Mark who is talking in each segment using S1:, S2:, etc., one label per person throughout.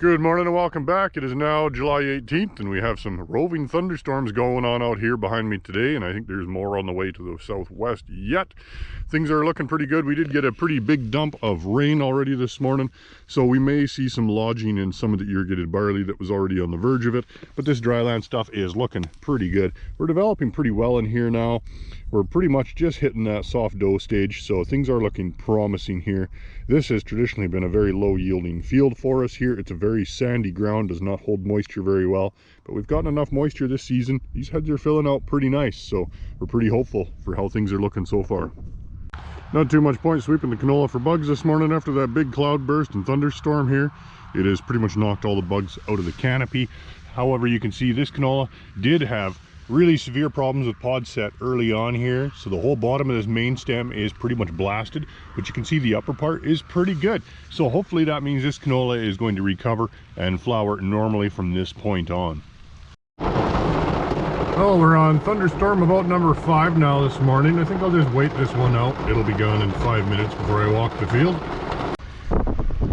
S1: Good morning and welcome back. It is now July 18th and we have some roving thunderstorms going on out here behind me today, and I think there's more on the way to the southwest yet. Things are looking pretty good. We did get a pretty big dump of rain already this morning, so we may see some lodging in some of the irrigated barley that was already on the verge of it, but this dryland stuff is looking pretty good. We're developing pretty well in here now. We're pretty much just hitting that soft dough stage, so things are looking promising here. This has traditionally been a very low yielding field for us here. It's a very sandy ground, does not hold moisture very well, but we've gotten enough moisture this season. These heads are filling out pretty nice, so we're pretty hopeful for how things are looking so far. Not too much point sweeping the canola for bugs this morning after that big cloud burst and thunderstorm here. It has pretty much knocked all the bugs out of the canopy. However, you can see this canola did have really severe problems with pod set early on here, so the whole bottom of this main stem is pretty much blasted, but you can see the upper part is pretty good. So hopefully that means this canola is going to recover and flower normally from this point on. Well, we're on thunderstorm about number 5 now this morning. I think I'll just wait this one out. It'll be gone in 5 minutes before I walk the field.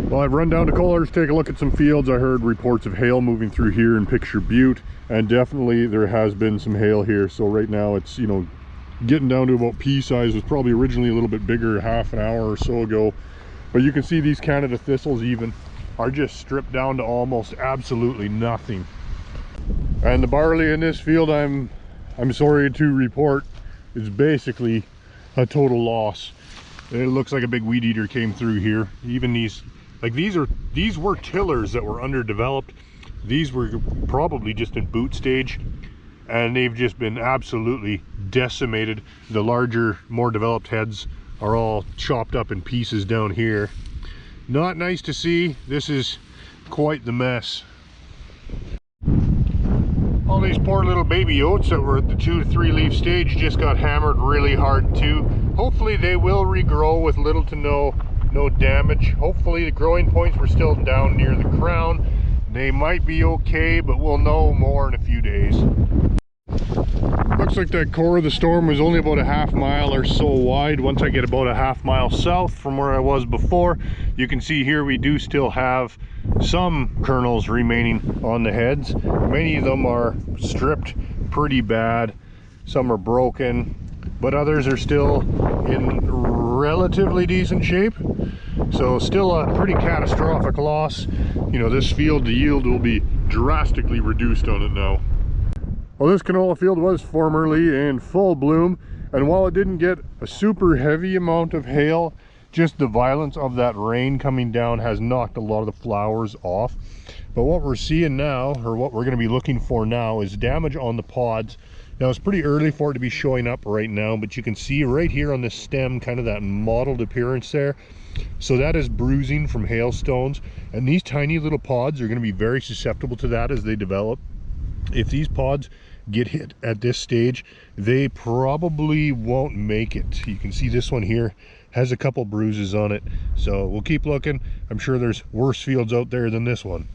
S1: Well, I've run down to Coalhurst to take a look at some fields. I heard reports of hail moving through here in picture Butte, and definitely there has been some hail here. So right now it's, you know, getting down to about pea size. It was probably originally a little bit bigger half an hour or so ago. But you can see these Canada thistles even are just stripped down to almost absolutely nothing. And the barley in this field, I'm sorry to report, is basically a total loss. It looks like a big weed eater came through here. Even these, like these were tillers that were underdeveloped. These were probably just in boot stage, and they've just been absolutely decimated. The larger, more developed heads are all chopped up in pieces down here. Not nice to see. This is quite the mess. All these poor little baby oats that were at the 2 to 3 leaf stage just got hammered really hard too. Hopefully they will regrow with little to no damage. Hopefully the growing points were still down near the crown. They might be okay, but we'll know more in a few days. Looks like that core of the storm was only about a half mile or so wide. Once I get about a half mile south from where I was before, you can see here we do still have some kernels remaining on the heads. Many of them are stripped pretty bad. Some are broken, but others are still in relatively decent shape. So still a pretty catastrophic loss. You know, this field, the yield will be drastically reduced on it now. Well, this canola field was formerly in full bloom, and while it didn't get a super heavy amount of hail, just the violence of that rain coming down has knocked a lot of the flowers off. But what we're seeing now, or what we're going to be looking for now, is damage on the pods. Now it's pretty early for it to be showing up right now, but you can see right here on the stem kind of that mottled appearance there. So that is bruising from hailstones, and these tiny little pods are going to be very susceptible to that as they develop. If these pods get hit at this stage, they probably won't make it. You can see this one here has a couple bruises on it, so we'll keep looking. I'm sure there's worse fields out there than this one.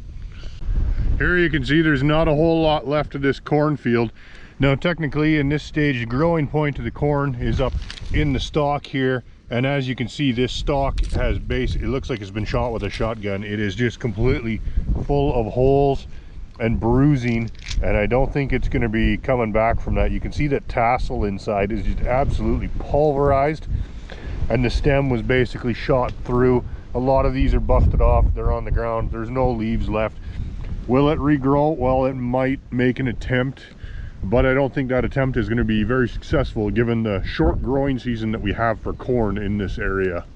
S1: Here you can see there's not a whole lot left of this cornfield. Now technically in this stage, the growing point of the corn is up in the stalk here, and as you can see, this stalk has it looks like it's been shot with a shotgun. It is just completely full of holes and bruising, and I don't think it's going to be coming back from that. You can see that tassel inside is just absolutely pulverized, and the stem was basically shot through. A lot of these are busted off, they're on the ground, there's no leaves left. Will it regrow? Well, it might make an attempt, but I don't think that attempt is going to be very successful given the short growing season that we have for corn in this area.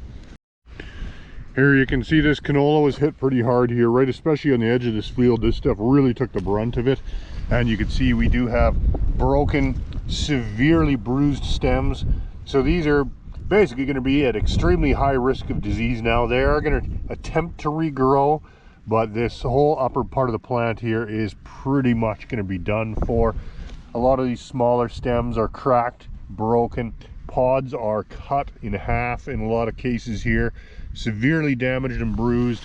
S1: Here you can see this canola was hit pretty hard here, right, especially on the edge of this field. This stuff really took the brunt of it, and you can see we do have broken, severely bruised stems. So these are basically going to be at extremely high risk of disease now. They are going to attempt to regrow, but this whole upper part of the plant here is pretty much going to be done for. A lot of these smaller stems are cracked, broken. Pods are cut in half in a lot of cases here, severely damaged and bruised.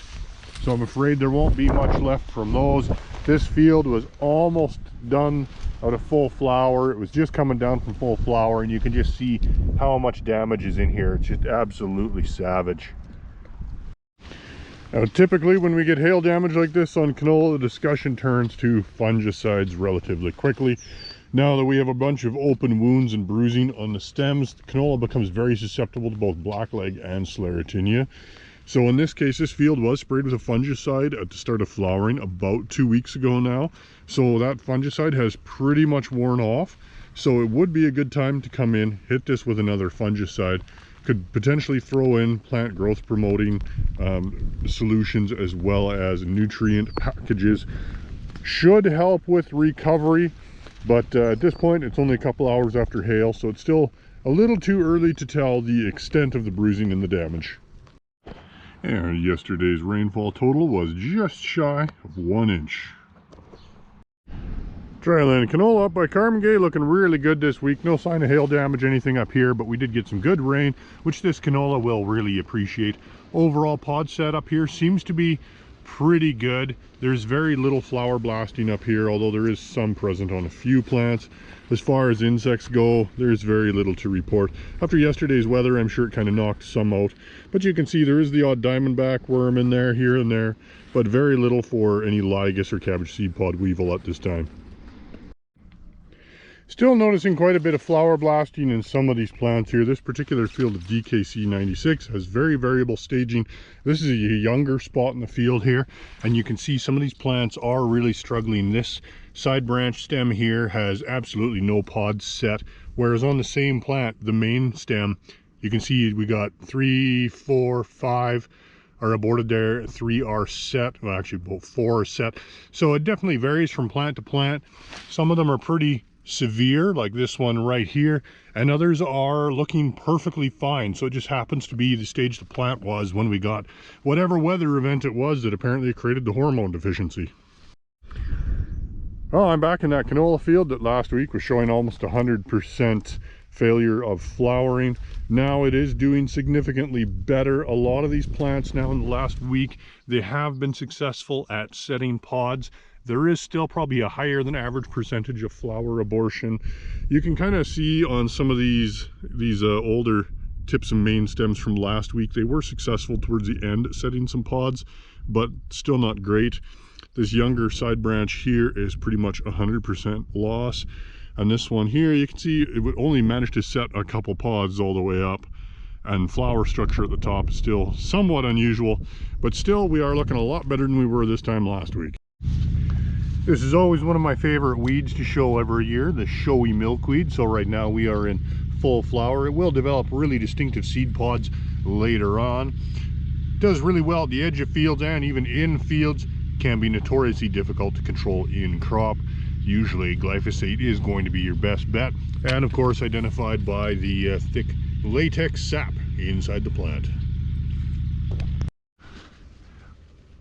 S1: So I'm afraid there won't be much left from those. This field was almost done out of full flower. It was just coming down from full flower, and you can just see how much damage is in here. It's just absolutely savage. Now, typically when we get hail damage like this on canola, the discussion turns to fungicides relatively quickly. Now that we have a bunch of open wounds and bruising on the stems, the canola becomes very susceptible to both blackleg and sclerotinia. So in this case, this field was sprayed with a fungicide at the start of flowering about 2 weeks ago now. So that fungicide has pretty much worn off. So it would be a good time to come in, hit this with another fungicide. Could potentially throw in plant growth promoting solutions as well as nutrient packages. Should help with recovery, but at this point it's only a couple hours after hail, so it's still a little too early to tell the extent of the bruising and the damage. And yesterday's rainfall total was just shy of 1 inch. Dryland canola up by Carmen Gay looking really good this week. No sign of hail damage, anything up here, but we did get some good rain, which this canola will really appreciate. Overall pod set up here seems to be pretty good. There's very little flower blasting up here, although there is some present on a few plants. As far as insects go, there's very little to report. After yesterday's weather, I'm sure it kind of knocked some out, but you can see there is the odd diamondback worm in there, here and there, but very little for any ligus or cabbage seed pod weevil at this time. Still noticing quite a bit of flower blasting in some of these plants here. This particular field of DKC 96 has very variable staging. This is a younger spot in the field here, and you can see some of these plants are really struggling. This side branch stem here has absolutely no pods set, whereas on the same plant, the main stem, you can see we got 3, 4, 5 are aborted there, 3 are set. Well, actually both 4 are set. So it definitely varies from plant to plant. Some of them are pretty severe, like this one right here, and others are looking perfectly fine. So it just happens to be the stage the plant was when we got whatever weather event it was that apparently created the hormone deficiency. Well, I'm back in that canola field that last week was showing almost 100% failure of flowering. Now it is doing significantly better. A lot of these plants now in the last week, they have been successful at setting pods. There is still probably a higher than average percentage of flower abortion. You can kind of see on some of these older tips and main stems from last week, they were successful towards the end at setting some pods, but still not great. This younger side branch here is pretty much 100% loss. And this one here, you can see it would only manage to set a couple pods all the way up. And flower structure at the top is still somewhat unusual, but still we are looking a lot better than we were this time last week. This is always one of my favorite weeds to show every year, the showy milkweed. So right now we are in full flower. It will develop really distinctive seed pods later on. It does really well at the edge of fields and even in fields. Can be notoriously difficult to control in crop. Usually glyphosate is going to be your best bet, and of course identified by the thick latex sap inside the plant.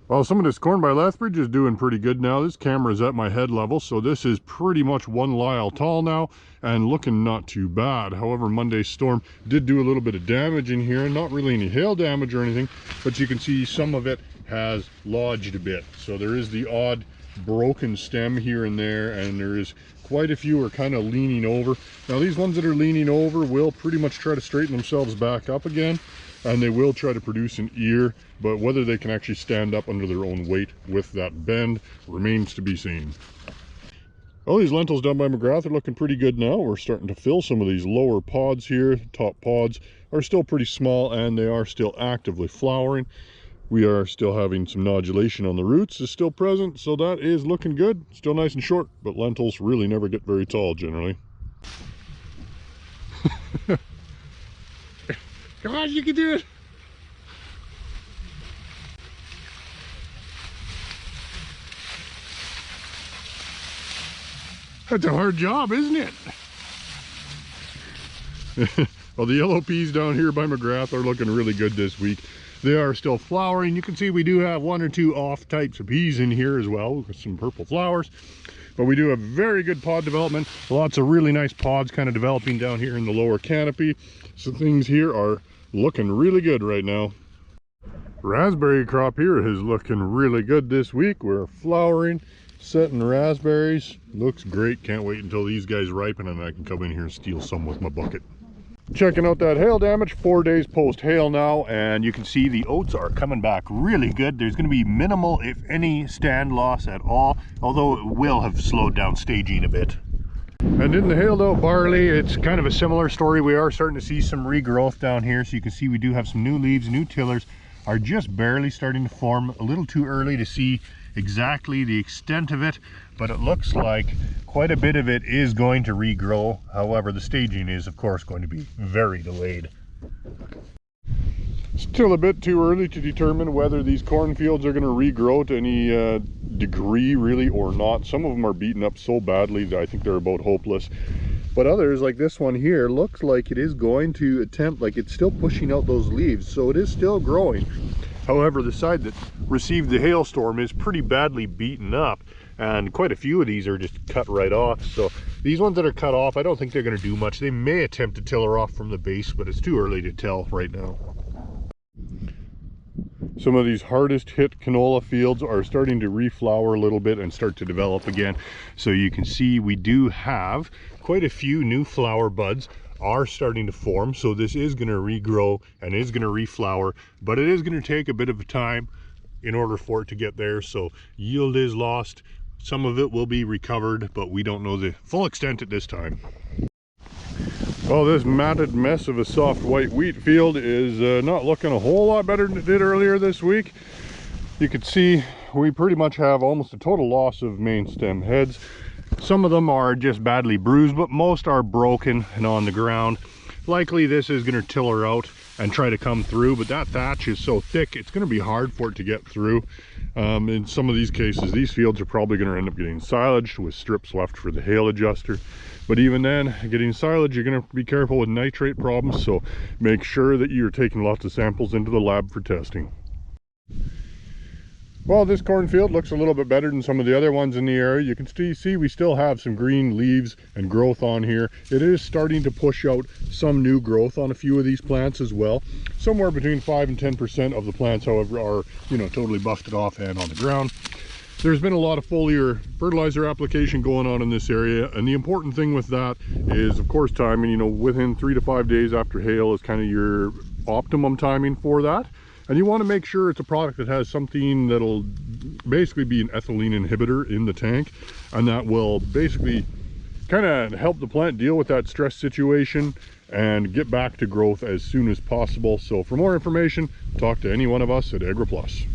S1: Well, some of this corn by Lethbridge is doing pretty good now. This camera is at my head level, so this is pretty much 1 lisle tall now and looking not too bad. However, Monday's storm did do a little bit of damage in here, not really any hail damage or anything, but you can see some of it has lodged a bit. So there is the odd broken stem here and there, and there is quite a few are kind of leaning over. Now these ones that are leaning over will pretty much try to straighten themselves back up again, and they will try to produce an ear, but whether they can actually stand up under their own weight with that bend remains to be seen. Well, these lentils down by McGrath are looking pretty good now. We're starting to fill some of these lower pods here. Top pods are still pretty small and they are still actively flowering. We are still having some nodulation on the roots is still present, so that is looking good. Still nice and short, but lentils really never get very tall generally. Come on, you can do it! That's a hard job, isn't it? Well, the yellow peas down here by McGrath are looking really good this week. They are still flowering. You can see we do have 1 or 2 off types of peas in here as well with some purple flowers. But we do have very good pod development. Lots of really nice pods kind of developing down here in the lower canopy. So things here are looking really good right now. Raspberry crop here is looking really good this week. We're flowering, setting raspberries. Looks great. Can't wait until these guys ripen and I can come in here and steal some with my bucket. Checking out that hail damage 4 days post hail now, and you can see the oats are coming back really good. There's going to be minimal, if any, stand loss at all, although it will have slowed down staging a bit. And in the hailed out barley, it's kind of a similar story. We are starting to see some regrowth down here, so you can see we do have some new leaves. New tillers are just barely starting to form. A little too early to see exactly the extent of it, but it looks like quite a bit of it is going to regrow. However, the staging is of course going to be very delayed. Still a bit too early to determine whether these cornfields are going to regrow to any degree really or not. Some of them are beaten up so badly that I think they're about hopeless, but others, like this one here, looks like it is going to attempt, like it's still pushing out those leaves, so it is still growing. However, the side that received the hailstorm is pretty badly beaten up, and quite a few of these are just cut right off. So these ones that are cut off, I don't think they're going to do much. They may attempt to tiller off from the base, but it's too early to tell right now. Some of these hardest hit canola fields are starting to reflower a little bit and start to develop again. So you can see we do have quite a few new flower buds are starting to form, so this is going to regrow and is going to reflower, but it is going to take a bit of time in order for it to get there. So yield is lost, some of it will be recovered, but we don't know the full extent at this time. Well, this matted mess of a soft white wheat field is not looking a whole lot better than it did earlier this week. You can see we pretty much have almost a total loss of main stem heads. Some of them are just badly bruised, but most are broken and on the ground. Likely this is going to tiller out and try to come through, but that thatch is so thick it's going to be hard for it to get through. In some of these cases, these fields are probably going to end up getting silaged with strips left for the hail adjuster. But even then, getting silage, you're going to be careful with nitrate problems, so make sure that you're taking lots of samples into the lab for testing. Well, this cornfield looks a little bit better than some of the other ones in the area. You can see we still have some green leaves and growth on here. It is starting to push out some new growth on a few of these plants as well. Somewhere between 5 and 10% of the plants, however, are, totally busted off and on the ground. There's been a lot of foliar fertilizer application going on in this area, and the important thing with that is, of course, timing. Within 3 to 5 days after hail is kind of your optimum timing for that. And you want to make sure it's a product that has something that'll basically be an ethylene inhibitor in the tank, and that will basically kind of help the plant deal with that stress situation and get back to growth as soon as possible. So for more information, talk to any one of us at AgroPlus.